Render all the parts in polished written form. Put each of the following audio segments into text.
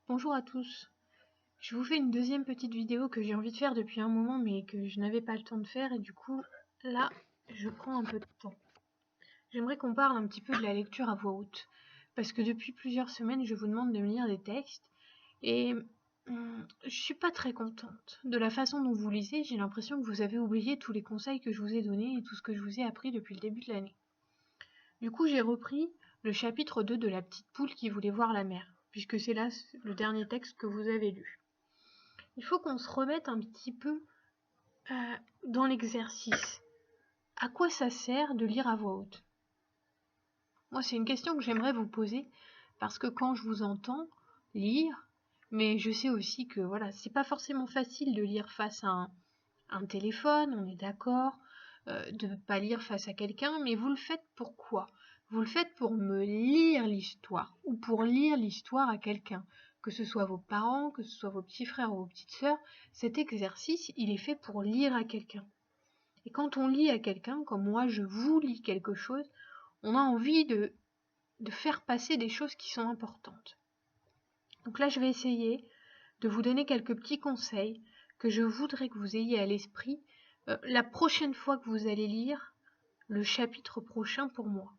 Bonjour à tous, je vous fais une deuxième petite vidéo que j'ai envie de faire depuis un moment mais que je n'avais pas le temps de faire et du coup là je prends un peu de temps. J'aimerais qu'on parle un petit peu de la lecture à voix haute parce que depuis plusieurs semaines je vous demande de me lire des textes et je suis pas très contente de la façon dont vous lisez. J'ai l'impression que vous avez oublié tous les conseils que je vous ai donnés et tout ce que je vous ai appris depuis le début de l'année. Du coup j'ai repris le chapitre 2 de La petite poule qui voulait voir la mer, puisque c'est là le dernier texte que vous avez lu. Il faut qu'on se remette un petit peu dans l'exercice. À quoi ça sert de lire à voix haute? Moi, c'est une question que j'aimerais vous poser parce que quand je vous entends lire, mais je sais aussi que voilà, c'est pas forcément facile de lire face à un téléphone, on est d'accord, de ne pas lire face à quelqu'un, mais vous le faites pourquoi? Vous le faites pour me lire l'histoire ou pour lire l'histoire à quelqu'un, que ce soit vos parents, que ce soit vos petits frères ou vos petites sœurs. Cet exercice, il est fait pour lire à quelqu'un. Et quand on lit à quelqu'un, comme moi je vous lis quelque chose, on a envie de faire passer des choses qui sont importantes. Donc là, je vais essayer de vous donner quelques petits conseils que je voudrais que vous ayez à l'esprit la prochaine fois que vous allez lire le chapitre prochain pour moi.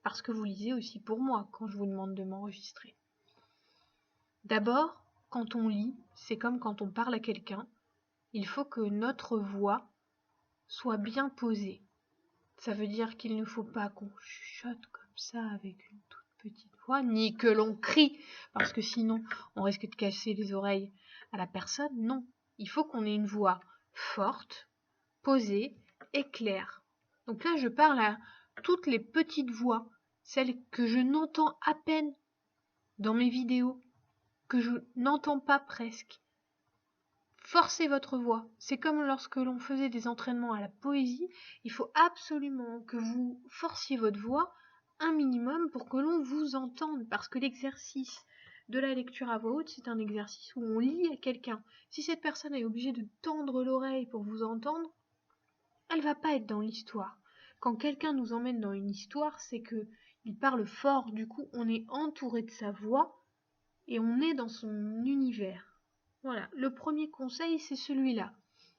Parce que vous lisez aussi pour moi quand je vous demande de m'enregistrer. D'abord, quand on lit, c'est comme quand on parle à quelqu'un, il faut que notre voix soit bien posée. Ça veut dire qu'il ne faut pas qu'on chuchote comme ça avec une toute petite voix, ni que l'on crie, parce que sinon on risque de casser les oreilles à la personne. Non, il faut qu'on ait une voix forte, posée et claire. Donc là, je parle à toutes les petites voix, celles que je n'entends à peine dans mes vidéos, que je n'entends pas presque. Forcez votre voix. C'est comme lorsque l'on faisait des entraînements à la poésie. Il faut absolument que vous forciez votre voix un minimum pour que l'on vous entende. Parce que l'exercice de la lecture à voix haute, c'est un exercice où on lit à quelqu'un. Si cette personne est obligée de tendre l'oreille pour vous entendre, elle ne va pas être dans l'histoire. Quand quelqu'un nous emmène dans une histoire, c'est qu'il parle fort. Du coup, on est entouré de sa voix et on est dans son univers. Voilà, le premier conseil, c'est celui-là.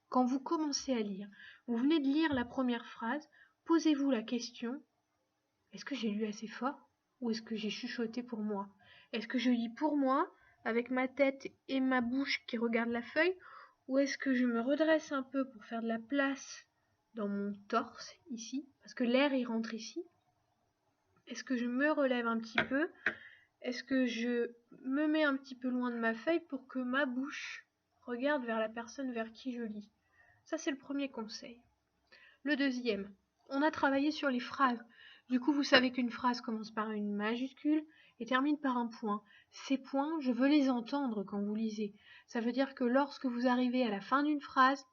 Quand vous commencez à lire, vous venez de lire la première phrase, posez-vous la question, est-ce que j'ai lu assez fort ou est-ce que j'ai chuchoté pour moi? Est-ce que je lis pour moi, avec ma tête et ma bouche qui regardent la feuille, ou est-ce que je me redresse un peu pour faire de la place dans mon torse, ici, parce que l'air y rentre ici? Est-ce que je me relève un petit peu? Est-ce que je me mets un petit peu loin de ma feuille pour que ma bouche regarde vers la personne vers qui je lis? Ça, c'est le premier conseil. Le deuxième, on a travaillé sur les phrases. Du coup, vous savez qu'une phrase commence par une majuscule et termine par un point. Ces points, je veux les entendre quand vous lisez. Ça veut dire que lorsque vous arrivez à la fin d'une phrase,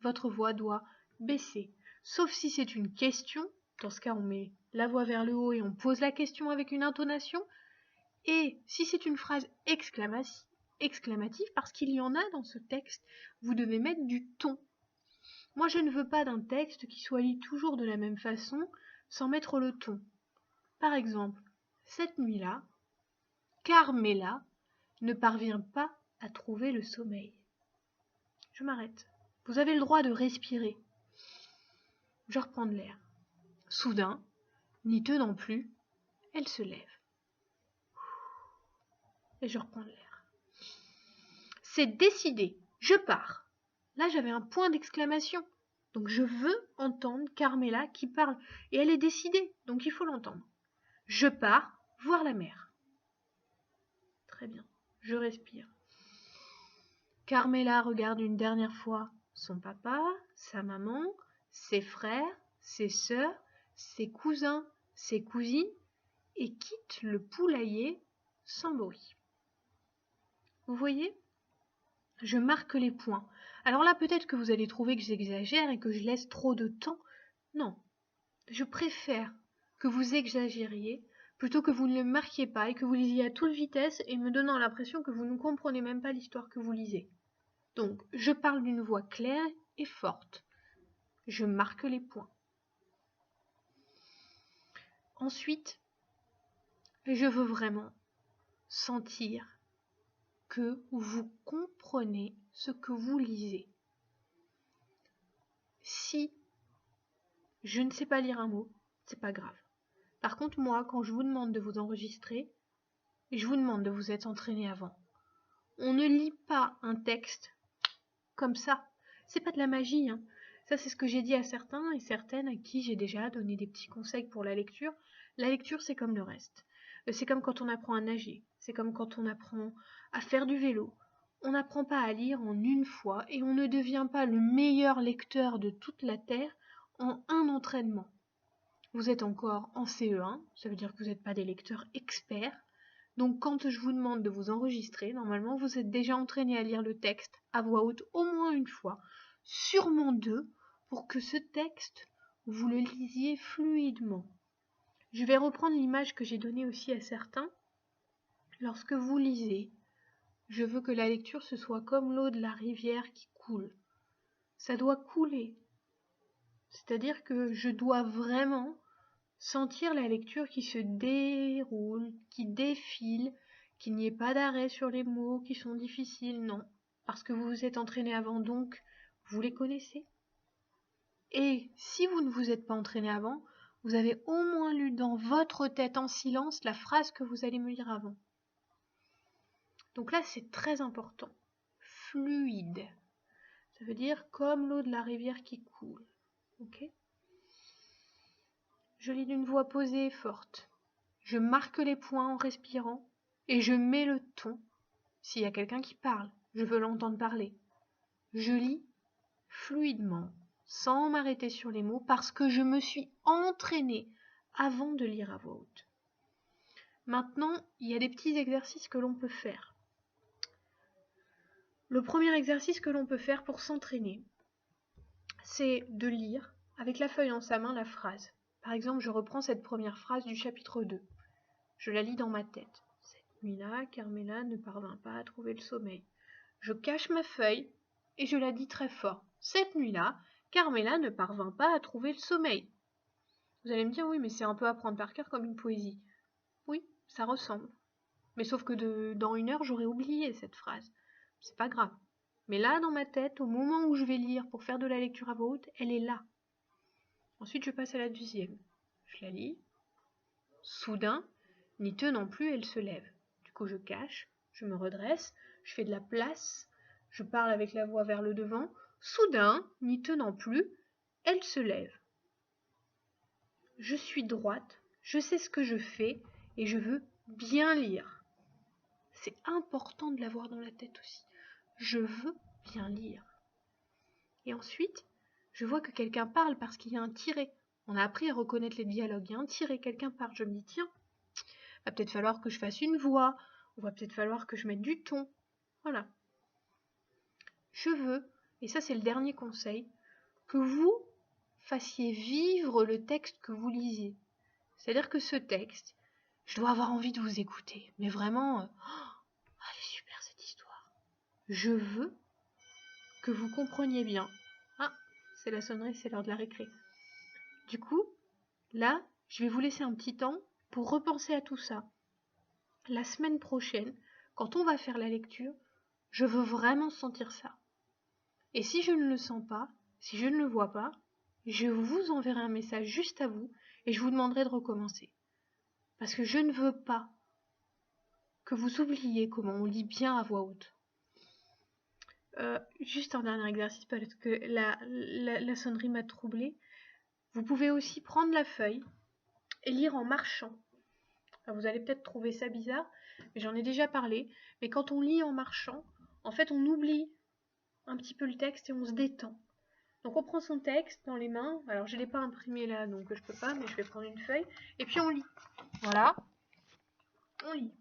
votre voix doit baisser. Sauf si c'est une question. Dans ce cas, on met la voix vers le haut et on pose la question avec une intonation. Et si c'est une phrase exclamative, parce qu'il y en a dans ce texte, vous devez mettre du ton. Moi, je ne veux pas d'un texte qui soit lu toujours de la même façon, sans mettre le ton. Par exemple, cette nuit-là, Carmela ne parvient pas à trouver le sommeil. Je m'arrête. Vous avez le droit de respirer. Je reprends de l'air. Soudain, n'y tenant plus, elle se lève. Et je reprends de l'air. C'est décidé, je pars. Là, j'avais un point d'exclamation. Donc je veux entendre Carmela qui parle. Et elle est décidée, donc il faut l'entendre. Je pars voir la mer. Très bien, je respire. Carmela regarde une dernière fois son papa, sa maman, ses frères, ses sœurs, ses cousins, ses cousines et quitte le poulailler sans bruit. Vous voyez ? Je marque les points. Alors là, peut-être que vous allez trouver que j'exagère et que je laisse trop de temps. Non, je préfère que vous exagériez plutôt que vous ne le marquiez pas et que vous lisiez à toute vitesse et me donnant l'impression que vous ne comprenez même pas l'histoire que vous lisez. Donc, je parle d'une voix claire et forte. Je marque les points. Ensuite, je veux vraiment sentir que vous comprenez ce que vous lisez. Si je ne sais pas lire un mot, c'est pas grave. Par contre, moi, quand je vous demande de vous enregistrer, je vous demande de vous être entraîné avant. On ne lit pas un texte comme ça. C'est pas de la magie, hein. Ça, c'est ce que j'ai dit à certains et certaines à qui j'ai déjà donné des petits conseils pour la lecture. La lecture, c'est comme le reste. C'est comme quand on apprend à nager. C'est comme quand on apprend à faire du vélo. On n'apprend pas à lire en une fois et on ne devient pas le meilleur lecteur de toute la Terre en un entraînement. Vous êtes encore en CE1, ça veut dire que vous n'êtes pas des lecteurs experts. Donc quand je vous demande de vous enregistrer, normalement vous êtes déjà entraîné à lire le texte à voix haute au moins une fois, sûrement deux, pour que ce texte, vous le lisiez fluidement. Je vais reprendre l'image que j'ai donnée aussi à certains. Lorsque vous lisez, je veux que la lecture ce soit comme l'eau de la rivière qui coule. Ça doit couler. C'est-à-dire que je dois vraiment sentir la lecture qui se déroule, qui défile, qu'il n'y ait pas d'arrêt sur les mots qui sont difficiles, non. Parce que vous vous êtes entraîné avant, donc vous les connaissez. Et si vous ne vous êtes pas entraîné avant, vous avez au moins lu dans votre tête en silence la phrase que vous allez me lire avant. Donc là, c'est très important. Fluide. Ça veut dire comme l'eau de la rivière qui coule. Ok ? Je lis d'une voix posée et forte. Je marque les points en respirant et je mets le ton. S'il y a quelqu'un qui parle, je veux l'entendre parler. Je lis fluidement, sans m'arrêter sur les mots, parce que je me suis entraînée avant de lire à voix haute. Maintenant, il y a des petits exercices que l'on peut faire. Le premier exercice que l'on peut faire pour s'entraîner, c'est de lire avec la feuille dans sa main la phrase. Par exemple, je reprends cette première phrase du chapitre 2. Je la lis dans ma tête. Cette nuit-là, Carmela ne parvint pas à trouver le sommeil. Je cache ma feuille et je la dis très fort. Cette nuit-là, Carmela ne parvint pas à trouver le sommeil. Vous allez me dire, oui, mais c'est un peu apprendre par cœur comme une poésie. Oui, ça ressemble. Mais sauf que dans une heure, j'aurais oublié cette phrase. C'est pas grave. Mais là, dans ma tête, au moment où je vais lire pour faire de la lecture à voix haute, elle est là. Ensuite, je passe à la deuxième. Je la lis. Soudain, n'y tenant plus, elle se lève. Du coup, je cache, je me redresse, je fais de la place, je parle avec la voix vers le devant. Soudain, n'y tenant plus, elle se lève. Je suis droite, je sais ce que je fais et je veux bien lire. C'est important de l'avoir dans la tête aussi. Je veux bien lire. Et ensuite, je vois que quelqu'un parle parce qu'il y a un tiret. On a appris à reconnaître les dialogues. Il y a un tiret, quelqu'un parle. Je me dis, tiens, il va peut-être falloir que je fasse une voix. Il va peut-être falloir que je mette du ton. Voilà. Je veux, et ça c'est le dernier conseil, que vous fassiez vivre le texte que vous lisiez. C'est-à-dire que ce texte, je dois avoir envie de vous écouter. Mais vraiment, elle est super cette histoire. Je veux que vous compreniez bien. Ah, c'est la sonnerie, c'est l'heure de la récré. Du coup, là, je vais vous laisser un petit temps pour repenser à tout ça. La semaine prochaine, quand on va faire la lecture, je veux vraiment sentir ça. Et si je ne le sens pas, si je ne le vois pas, je vous enverrai un message juste à vous et je vous demanderai de recommencer. Parce que je ne veux pas que vous oubliez comment on lit bien à voix haute. Juste un dernier exercice parce que la sonnerie m'a troublée. Vous pouvez aussi prendre la feuille et lire en marchant. Alors vous allez peut-être trouver ça bizarre, mais j'en ai déjà parlé. Mais quand on lit en marchant, en fait on oublie un petit peu le texte et on se détend. Donc on prend son texte dans les mains. Alors je ne l'ai pas imprimé là, donc je peux pas, mais je vais prendre une feuille. Et puis on lit. Voilà. On lit.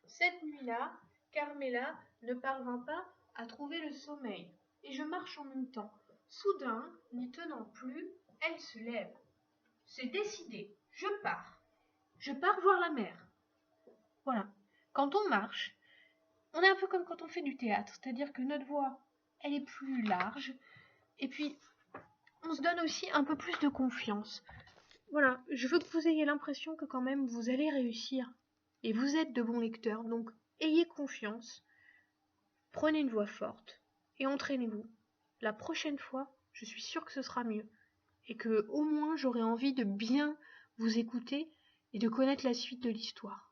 Cette nuit-là, Carmela ne parvint pas à trouver le sommeil. Et je marche en même temps. Soudain, n'y tenant plus, elle se lève. C'est décidé. Je pars. Je pars voir la mer. Voilà. Quand on marche, on est un peu comme quand on fait du théâtre. C'est-à-dire que notre voix, elle est plus large. Et puis, on se donne aussi un peu plus de confiance. Voilà, je veux que vous ayez l'impression que quand même vous allez réussir. Et vous êtes de bons lecteurs, donc ayez confiance. Prenez une voix forte et entraînez-vous. La prochaine fois, je suis sûre que ce sera mieux et que au moins j'aurai envie de bien vous écouter et de connaître la suite de l'histoire.